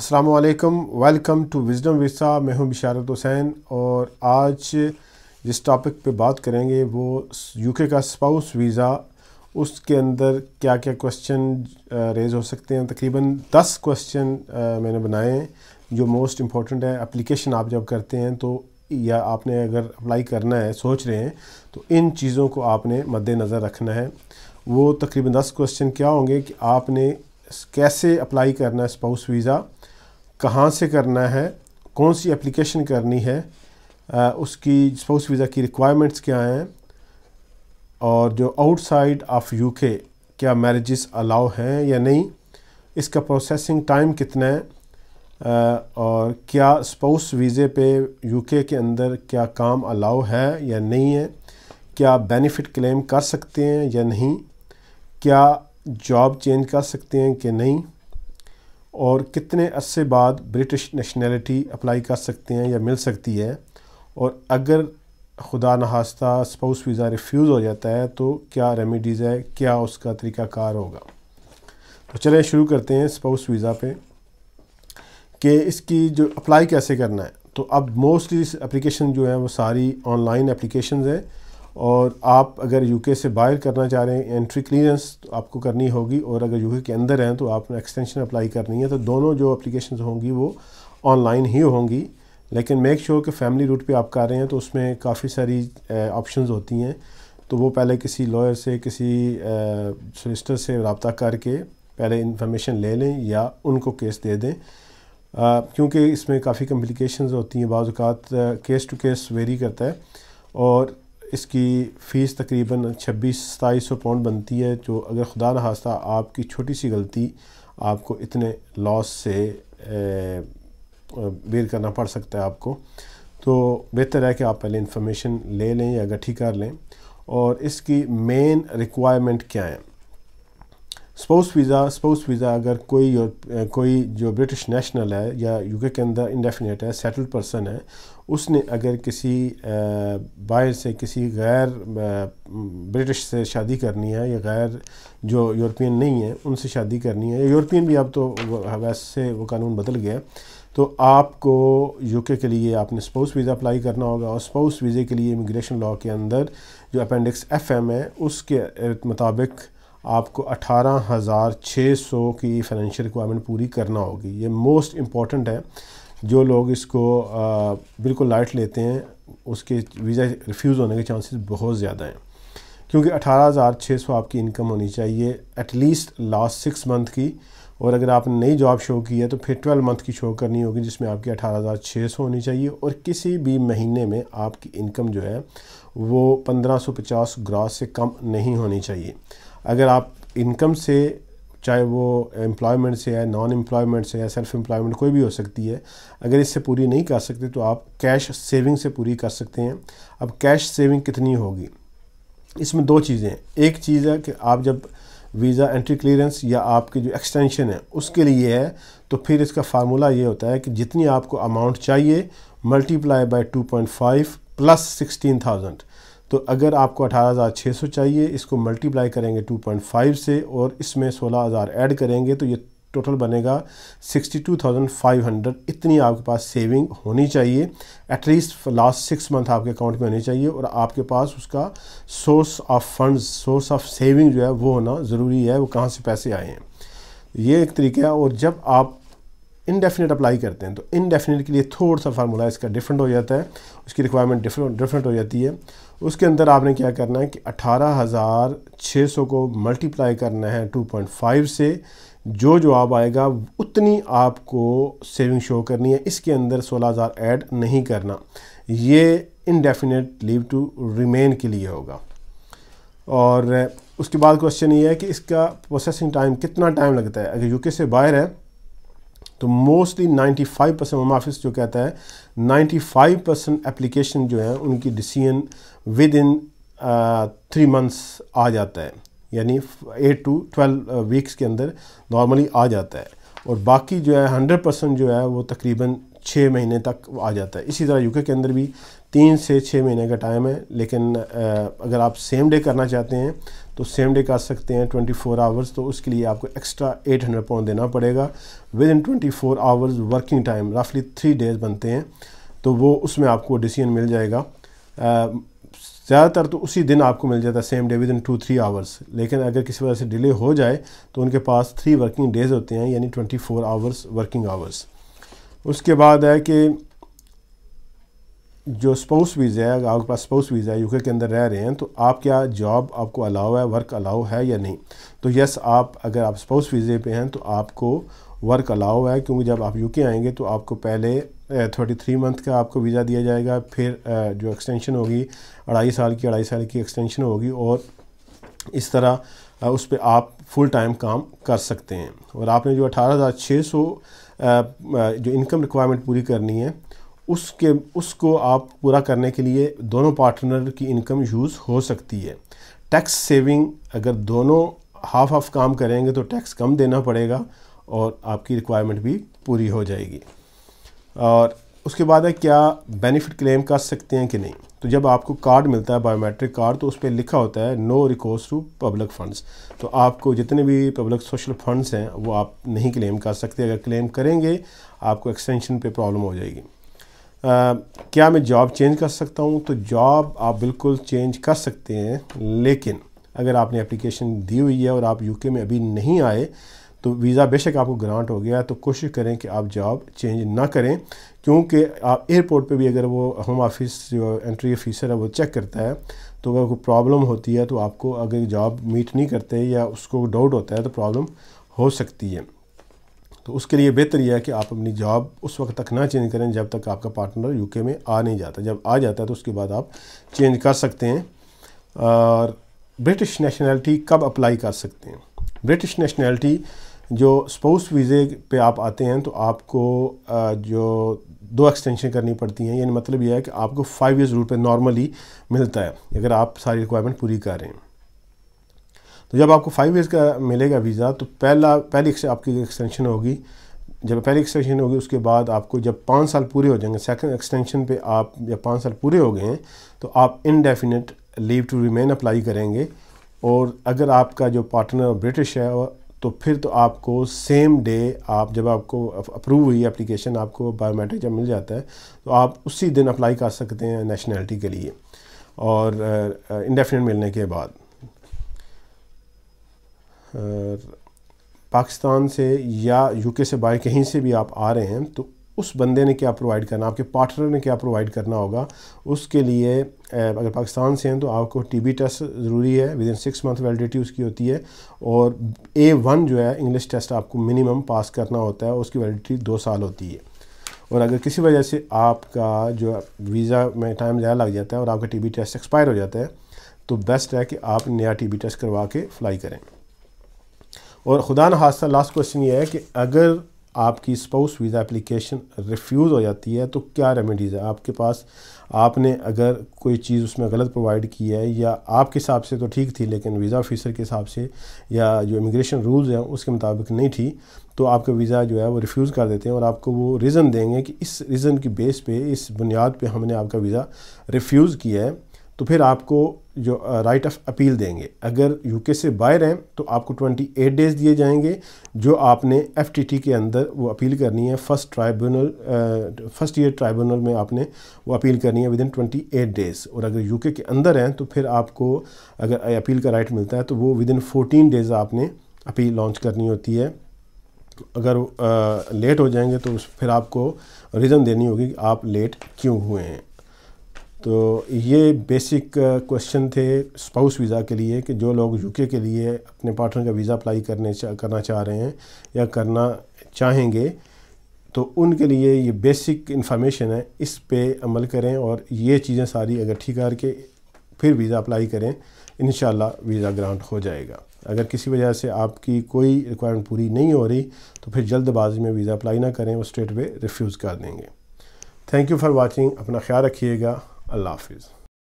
अस्सलाम वालेकुम, welcome to wisdom visa. मैं हूं बिशारत हुसैन और आज जिस टॉपिक पे बात करेंगे वो यूके का स्पाउस वीज़ा, उसके अंदर क्या क्या क्वेश्चन रेज़ हो सकते हैं। तकरीबन 10 क्वेश्चन मैंने बनाए हैं जो मोस्ट इम्पॉर्टेंट है। एप्लीकेशन आप जब करते हैं तो या आपने अगर अप्लाई करना है सोच रहे हैं तो इन चीज़ों को आपने मद्देनज़र रखना है। वो तकरीबन 10 क्वेश्चन क्या होंगे कि आपने कैसे अप्लाई करना है स्पाउस वीज़ा, कहाँ से करना है, कौन सी एप्लीकेशन करनी है, उसकी स्पाउस वीज़ा की रिक्वायरमेंट्स क्या हैं, और जो आउटसाइड ऑफ यूके क्या मैरिजेस अलाउ हैं या नहीं, इसका प्रोसेसिंग टाइम कितना है, और क्या स्पाउस वीज़े पे यूके के अंदर क्या काम अलाउ है या नहीं है, क्या बेनिफिट क्लेम कर सकते हैं या नहीं, क्या जॉब चेंज कर सकते हैं कि नहीं, और कितने अरसे बाद ब्रिटिश नेशनैलिटी अप्लाई कर सकते हैं या मिल सकती है, और अगर खुदा नहास्ता स्पाउस वीज़ा रिफ्यूज़ हो जाता है तो क्या रेमेडीज़ है, क्या उसका तरीक़ाकार होगा। तो चलें शुरू करते हैं स्पाउस वीज़ा पे कि इसकी जो अप्लाई कैसे करना है। तो अब मोस्टली एप्लीकेशन जो है वो सारी ऑनलाइन एप्लीकेशंस हैं, और आप अगर यूके से बाहर करना चाह रहे हैं एंट्री क्लियरेंस तो आपको करनी होगी, और अगर यूके के अंदर हैं तो आपने एक्सटेंशन अप्लाई करनी है। तो दोनों जो एप्लीकेशंस होंगी वो ऑनलाइन ही होंगी, लेकिन मेक श्योर कि फैमिली रूट पे आप कर रहे हैं तो उसमें काफ़ी सारी ऑप्शंस होती हैं। तो वो पहले किसी लॉयर से, किसी सोलिसिटर से रब्ता करके पहले इंफॉर्मेशन ले लें या उनको केस दे दें, क्योंकि इसमें काफ़ी कम्प्लिकेशंस होती हैं। बाज़ औक़ात केस टू केस वेरी करता है, और इसकी फ़ीस तकरीबन 2600-2700 पाउंड बनती है, जो अगर खुदा न खास्ता आपकी छोटी सी गलती आपको इतने लॉस से बेयर करना पड़ सकता है आपको। तो बेहतर है कि आप पहले इंफॉर्मेशन ले लें या इकट्ठी कर लें। और इसकी मेन रिक्वायरमेंट क्या है। स्पाउस वीज़ा अगर कोई जो ब्रिटिश नेशनल है या यूके के अंदर इंडेफिनेट है, सेटल्ड पर्सन है, उसने अगर किसी बाहर से किसी गैर ब्रिटिश से शादी करनी है या गैर जो यूरोपियन नहीं है उनसे शादी करनी है, या यूरोपियन भी अब तो वैसे वो कानून बदल गया, तो आपको यूके के लिए आपने स्पाउस वीज़ा अप्लाई करना होगा। और स्पाउस वीज़े के लिए इमिग्रेशन लॉ के अंदर जो अपेंडिक्स FM है उसके मुताबिक आपको 18,600 की फाइनेंशियल रिक्वायरमेंट पूरी करना होगी। ये मोस्ट इम्पॉर्टेंट है। जो लोग इसको बिल्कुल लाइट लेते हैं उसके वीज़ा रिफ्यूज़ होने के चांसेस बहुत ज़्यादा हैं, क्योंकि 18,600 आपकी इनकम होनी चाहिए एटलीस्ट लास्ट 6 मंथ की, और अगर आपने नई जॉब शो की है तो फिर 12 मंथ की शो करनी होगी जिसमें आपकी 18,600 होनी चाहिए। और किसी भी महीने में आपकी इनकम जो है वो 1550 ग्रॉस से कम नहीं होनी चाहिए। अगर आप इनकम से, चाहे वो एम्प्लॉयमेंट से है, नॉन एम्प्लॉयमेंट से है, सेल्फ एम्प्लॉयमेंट कोई भी हो सकती है, अगर इससे पूरी नहीं कर सकते तो आप कैश सेविंग से पूरी कर सकते हैं। अब कैश सेविंग कितनी होगी, इसमें दो चीज़ें हैं। एक चीज़ है कि आप जब वीज़ा एंट्री क्लियरेंस या आपकी जो एक्सटेंशन है उसके लिए है, तो फिर इसका फार्मूला ये होता है कि जितनी आपको अमाउंट चाहिए मल्टीप्लाई बाय 2.5 प्लस 16,000। तो अगर आपको 18,600 चाहिए, इसको मल्टीप्लाई करेंगे 2.5 से और इसमें 16,000 ऐड करेंगे तो ये टोटल बनेगा 62,500। इतनी आपके पास सेविंग होनी चाहिए, एटलीस्ट लास्ट 6 मंथ आपके अकाउंट में होनी चाहिए, और आपके पास उसका source of funds, source of saving जो है वो होना ज़रूरी है, वो कहाँ से पैसे आए हैं, ये एक तरीका है। और जब आप इनडेफिनेट अप्लाई करते हैं तो इनडेफिनेट के लिए थोड़ा सा फार्मूला इसका डिफरेंट हो जाता है, उसकी रिक्वायरमेंट डिफरेंट हो जाती है। उसके अंदर आपने क्या करना है कि 18,600 को मल्टीप्लाई करना है 2.5 से, जो जवाब आएगा उतनी आपको सेविंग शो करनी है। इसके अंदर 16,000 ऐड नहीं करना। ये इनडेफिनेट लीव टू रिमेन के लिए होगा। और उसके बाद क्वेश्चन ये है कि इसका प्रोसेसिंग टाइम कितना टाइम लगता है। अगर यूके से बाहर है तो मोस्टली 95% होम ऑफिस जो कहता है 95% एप्लीकेशन जो है उनकी डिसीजन विद इन 3 मंथ्स आ जाता है, यानी 8 to 12 वीक्स के अंदर नॉर्मली आ जाता है। और बाकी जो है 100% जो है वो तकरीबन 6 महीने तक आ जाता है। इसी तरह यूके के अंदर भी 3 से 6 महीने का टाइम है, लेकिन अगर आप सेम डे करना चाहते हैं तो सेम डे कर सकते हैं 24 आवर्स, तो उसके लिए आपको एक्स्ट्रा 800 पाउंड देना पड़ेगा। With in 24 hours working time रफली 3 डेज़ बनते हैं, तो वो उसमें आपको डिसीजन मिल जाएगा। ज़्यादातर तो उसी दिन आपको मिल जाता है same day with in 2-3 hours, लेकिन अगर किसी वजह से डिले हो जाए तो उनके पास 3 वर्किंग डेज़ होते हैं, यानी 24 आवर्स वर्किंग आवर्स। उसके बाद है कि जो स्पाउस वीज़ा है, अगर आपके पास स्पाउस वीज़ा है, यूके के अंदर रह रहे हैं, तो आप क्या जॉब आपको अलाउ है, वर्क अलाउ है या नहीं। तो यस, आप अगर आप स्पाउस वीज़े पे हैं तो आपको वर्क अलाउ है, क्योंकि जब आप यूके आएंगे तो आपको पहले 33 मंथ का आपको वीज़ा दिया जाएगा, फिर जो एक्सटेंशन होगी 2.5 साल की एक्सटेंशन होगी, और इस तरह उस पर आप फुल टाइम काम कर सकते हैं। और आपने जो 18,600 जो इनकम रिक्वायरमेंट पूरी करनी है, उसको आप पूरा करने के लिए दोनों पार्टनर की इनकम यूज़ हो सकती है। टैक्स सेविंग, अगर दोनों हाफ काम करेंगे तो टैक्स कम देना पड़ेगा और आपकी रिक्वायरमेंट भी पूरी हो जाएगी। और उसके बाद है क्या बेनिफिट क्लेम कर सकते हैं कि नहीं। तो जब आपको कार्ड मिलता है, बायोमेट्रिक कार्ड, तो उस पर लिखा होता है no recourse to public funds. तो आपको जितने भी पब्लिक सोशल फंड्स हैं वो आप नहीं क्लेम कर सकते। अगर क्लेम करेंगे आपको एक्सटेंशन पे प्रॉब्लम हो जाएगी। क्या मैं जॉब चेंज कर सकता हूँ। तो जॉब आप बिल्कुल चेंज कर सकते हैं, लेकिन अगर आपने एप्लीकेशन दी हुई है और आप यूके में अभी नहीं आए तो वीज़ा बेशक आपको ग्रांट हो गया, तो कोशिश करें कि आप जॉब चेंज ना करें, क्योंकि आप एयरपोर्ट पे भी अगर वो होम ऑफिस जो एंट्री ऑफिसर है वो चेक करता है, तो अगर कोई प्रॉब्लम होती है तो आपको अगर जॉब मीट नहीं करते या उसको डाउट होता है तो प्रॉब्लम हो सकती है। तो उसके लिए बेहतर यह है कि आप अपनी जॉब उस वक्त तक ना चेंज करें जब तक आपका पार्टनर यूके में आ नहीं जाता। जब आ जाता है तो उसके बाद आप चेंज कर सकते हैं। और ब्रिटिश नेशनैलिटी कब अप्लाई कर सकते हैं। ब्रिटिश नेशनैलिटी जो स्पाउस वीज़े पे आप आते हैं तो आपको जो 2 एक्सटेंशन करनी पड़ती हैं, यानी मतलब यह है कि आपको 5 ईयर्स रूट पे नॉर्मली मिलता है अगर आप सारी रिक्वायरमेंट पूरी कर रहे हैं। तो जब आपको 5 ईयर्स का मिलेगा वीज़ा, तो पहली आपकी एक्सटेंशन होगी। जब पहली एक्सटेंशन होगी उसके बाद आपको जब 5 साल पूरे हो जाएंगे, सेकंड एक्सटेंशन पे आप जब 5 साल पूरे हो गए हैं तो आप indefinite leave to remain apply करेंगे। और अगर आपका जो पार्टनर ब्रिटिश है तो फिर तो आपको सेम डे आप जब आपको अप्रूव हुई एप्लीकेशन, आपको बायोमेट्रिक जब मिल जाता है तो आप उसी दिन अप्लाई कर सकते हैं नेशनैलिटी के लिए। और इंडेफिनेट मिलने के बाद पाकिस्तान से या यूके से बाहर कहीं से भी आप आ रहे हैं तो उस बंदे ने क्या प्रोवाइड करना, आपके पार्टनर ने क्या प्रोवाइड करना होगा। उसके लिए अगर पाकिस्तान से हैं तो आपको टीबी टेस्ट ज़रूरी है, विद इन 6 मंथ वैलिडिटी उसकी होती है। और A1 जो है इंग्लिश टेस्ट आपको मिनिमम पास करना होता है, उसकी वैलिडिटी 2 साल होती है। और अगर किसी वजह से आपका जो वीज़ा में टाइम ज़्यादा लग जाता है और आपका टीबी टेस्ट एक्सपायर हो जाता है तो बेस्ट है कि आप नया टीबी टेस्ट करवा के फ्लाई करें। और खुदा न खास्ता लास्ट क्वेश्चन ये है कि अगर आपकी स्पाउस वीज़ा एप्लीकेशन रिफ्यूज़ हो जाती है तो क्या रेमेडीज़ है आपके पास। आपने अगर कोई चीज़ उसमें गलत प्रोवाइड की है या आपके हिसाब से तो ठीक थी लेकिन वीज़ा ऑफिसर के हिसाब से या जो इमिग्रेशन रूल्स हैं उसके मुताबिक नहीं थी, तो आपका वीज़ा जो है वो रिफ्यूज़ कर देते हैं और आपको वो रीज़न देंगे कि इस रीज़न की बेस पे, इस बुनियाद पे हमने आपका वीज़ा रिफ्यूज़ किया है। तो फिर आपको जो राइट ऑफ अपील देंगे। अगर यूके से बाहर हैं तो आपको 28 डेज़ दिए जाएंगे जो आपने FTT के अंदर वो अपील करनी है। फर्स्ट ईयर ट्राइब्यूनल में आपने वो अपील करनी है विद इन 28 डेज़। और अगर यूके के अंदर हैं तो फिर आपको अगर अपील का राइट मिलता है तो वो विद इन 14 डेज़ आपने अपील लॉन्च करनी होती है। अगर लेट हो जाएंगे तो फिर आपको रीज़न देनी होगी कि आप लेट क्यों हुए हैं। तो ये बेसिक क्वेश्चन थे स्पाउस वीज़ा के लिए कि जो लोग यूके के लिए अपने पार्टनर का वीज़ा अप्लाई करना चाह रहे हैं या करना चाहेंगे, तो उनके लिए ये बेसिक इन्फॉर्मेशन है, इस पे अमल करें और ये चीज़ें सारी अगर ठीक करके फिर वीज़ा अप्लाई करें, इंशाल्लाह वीज़ा ग्रांट हो जाएगा। अगर किसी वजह से आपकी कोई रिक्वायरमेंट पूरी नहीं हो रही तो फिर जल्दबाजी में वीज़ा अप्लाई ना करें, वो स्ट्रेट वे रिफ्यूज़ कर देंगे। Thank you for watching. अपना ख्याल रखिएगा। अल्लाह हाफिज़।